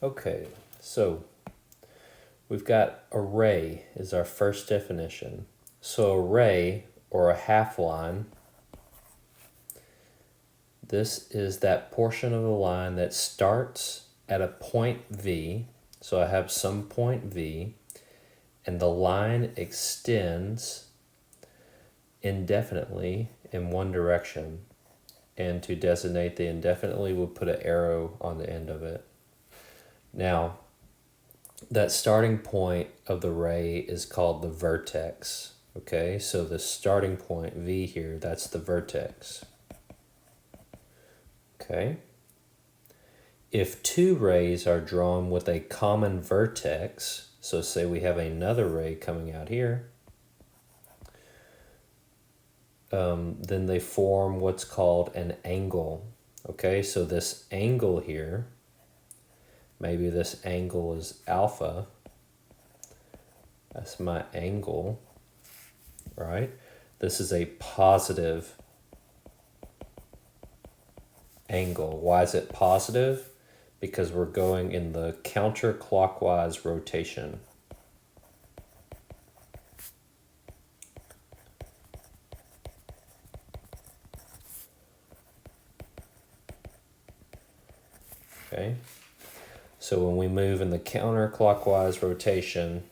Okay, so we've got array is our first definition. So array, or a half line, this is that portion of the line that starts at a point V. So I have some point V, and the line extends indefinitely in one direction. And to designate the indefinitely, we'll put an arrow on the end of it. Now, that starting point of the ray is called the vertex. Okay, so the starting point V here, that's the vertex. Okay. If two rays are drawn with a common vertex, so say we have another ray coming out here, then they form what's called an angle. Okay, so this angle here, maybe this angle is alpha. That's my angle, right? This is a positive angle. Why is it positive? Because we're going in the counterclockwise rotation. Okay, so when we move in the counterclockwise rotation,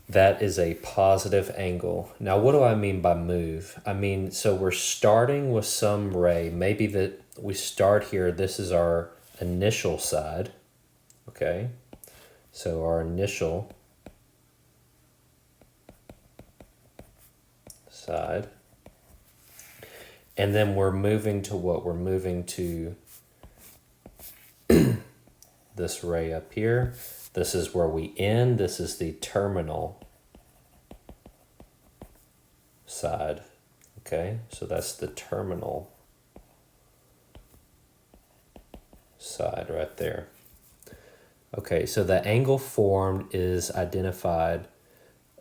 that is a positive angle. Now, what do I mean by move? I mean, so we're starting with some ray. Maybe that we start here. This is our initial side. Okay, so our initial side. And then we're moving to what? We're moving to this ray up here. This is where we end. This is the terminal side. Okay, so that's the terminal side right there. Okay, so the angle formed is identified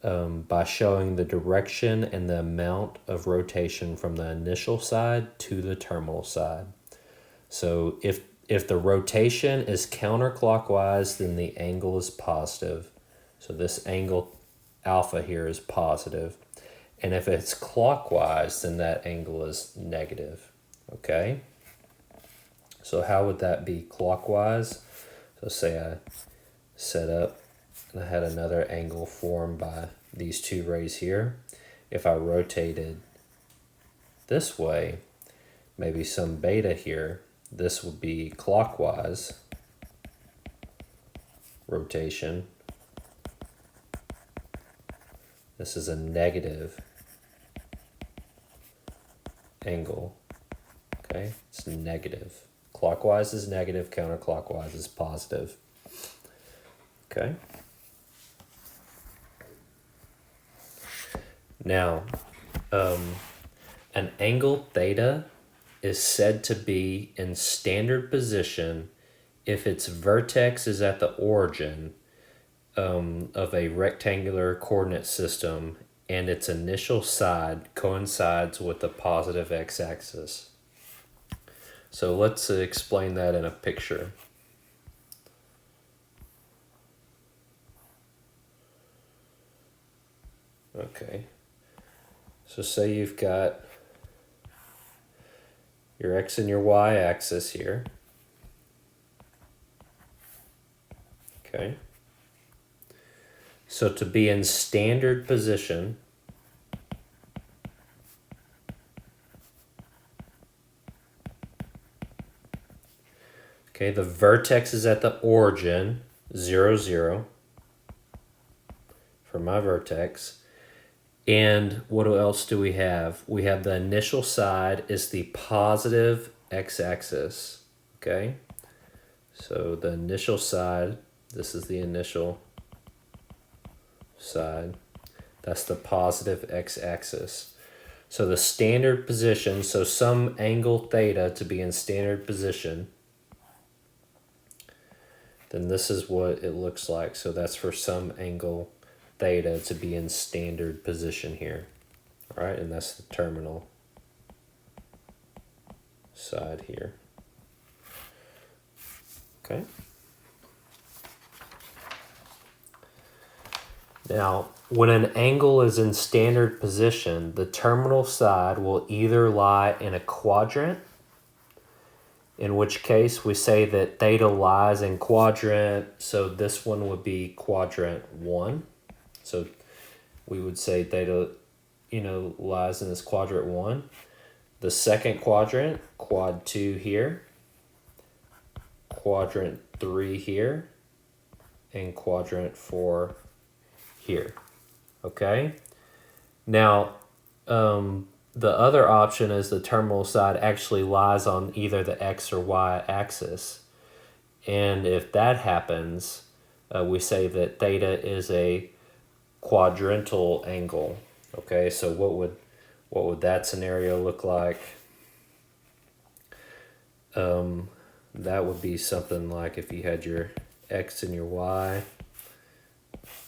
by showing the direction and the amount of rotation from the initial side to the terminal side. So if the rotation is counterclockwise, then the angle is positive. So this angle alpha here is positive. And if it's clockwise, then that angle is negative. Okay? So how would that be clockwise? So say I set up and I had another angle formed by these two rays here. If I rotated this way, maybe some beta here, this would be clockwise rotation. This is a negative angle. Okay, it's negative. Clockwise is negative, counterclockwise is positive. Okay. Now, an angle theta is said to be in standard position if its vertex is at the origin of a rectangular coordinate system and its initial side coincides with the positive x-axis. So let's explain that in a picture. Okay, so say you've got your x and your y axis here. Okay. So to be in standard position, okay, the vertex is at the origin, 0, 0, for my vertex. And what else do we have? We have the initial side is the positive x-axis, okay? So the initial side, this is the initial side. That's the positive x-axis. So the standard position, so some angle theta to be in standard position, then this is what it looks like. So that's for some angle theta to be in standard position here. All right, and that's the terminal side here. Okay. Now, when an angle is in standard position, the terminal side will either lie in a quadrant, in which case we say that theta lies in quadrant, so this one would be quadrant 1. So we would say theta, lies in this quadrant 1. The second quadrant, quad 2 here, quadrant 3 here, and quadrant 4 here. Okay? Now, the other option is the terminal side actually lies on either the x or y axis. And if that happens, we say that theta is a quadrantal angle. Okay, so what would that scenario look like? That would be something like if you had your x and your y.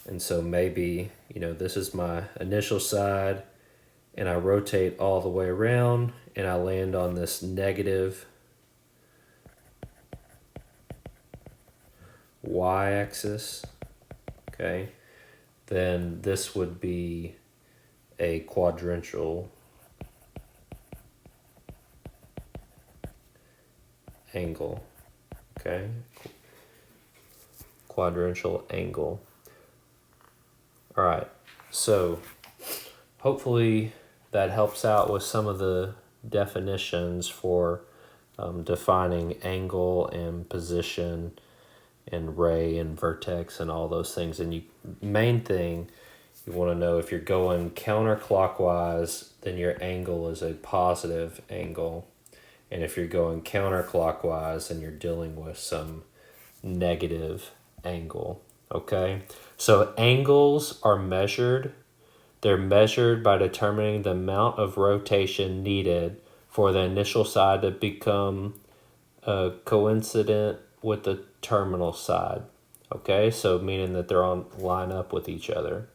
And so maybe, this is my initial side, and I rotate all the way around, and I land on this negative y-axis, okay? Then this would be a quadrantal angle, okay? Quadrantal angle. All right, so hopefully that helps out with some of the definitions for defining angle and position and ray and vertex and all those things. And main thing you want to know, if you're going counterclockwise, then your angle is a positive angle. And if you're going counterclockwise, then you're dealing with some negative angle. Okay, so angles are measured. They're measured by determining the amount of rotation needed for the initial side to become coincident with the terminal side. Okay, so meaning that they're on line up with each other.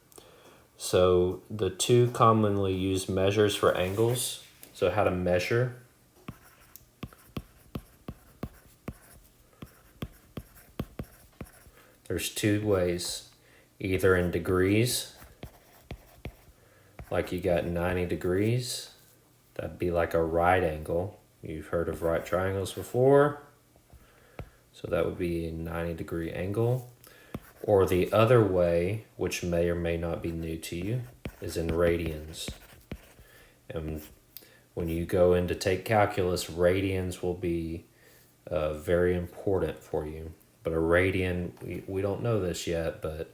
So the two commonly used measures for angles. So how to measure. There's two ways, either in degrees, like you got 90 degrees, that'd be like a right angle. You've heard of right triangles before, so that would be a 90-degree angle. Or the other way, which may or may not be new to you, is in radians. And when you go in to take calculus, radians will be very important for you. But a radian, we don't know this yet, but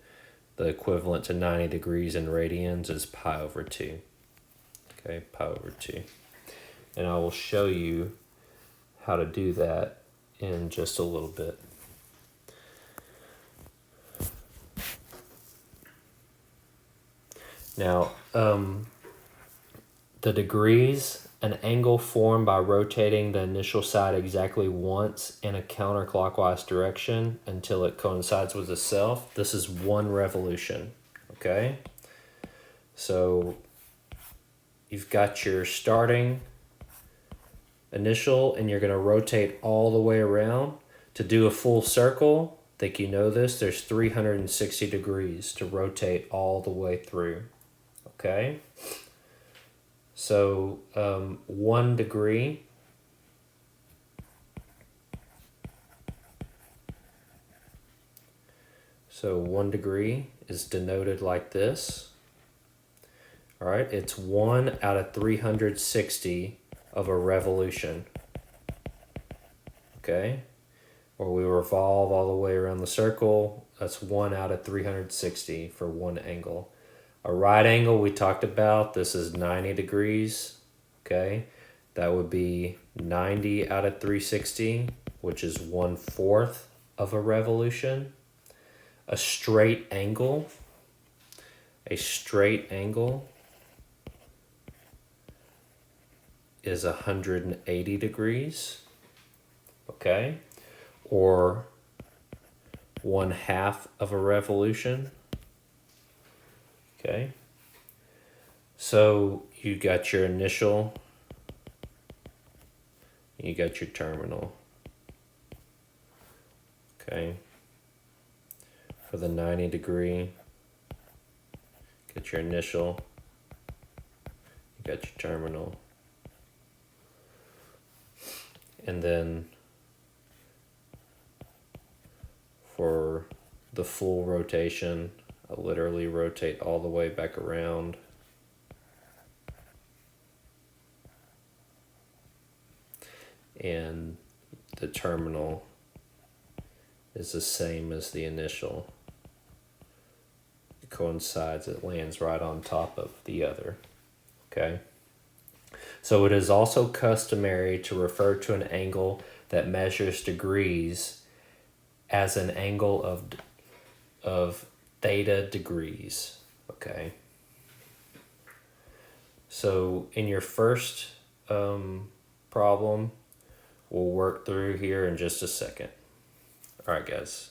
the equivalent to 90 degrees in radians is pi over 2. Okay, pi over 2. And I will show you how to do that in just a little bit. Now, the degrees, an angle formed by rotating the initial side exactly once in a counterclockwise direction until it coincides with itself. This is 1 revolution, okay? So you've got your starting initial, and you're going to rotate all the way around. To do a full circle, I think you know this, there's 360 degrees to rotate all the way through, okay? So 1 degree So 1 degree is denoted like this. All right, it's 1 out of 360 of a revolution. Okay, or we revolve all the way around the circle. That's 1 out of 360 for 1 angle. A right angle we talked about, this is 90 degrees. Okay, that would be 90 out of 360, which is 1/4 of a revolution. A straight angle is 180 degrees. Okay, or 1/2 of a revolution. Okay, so you got your initial, you got your terminal. Okay, for the 90 degree, Get your initial, you got your terminal, and then for the full rotation, I literally rotate all the way back around. And the terminal is the same as the initial. It coincides, it lands right on top of the other. Okay? So it is also customary to refer to an angle that measures degrees as an angle of theta degrees. Okay? So in your first problem, we'll work through here in just a second. All right, guys.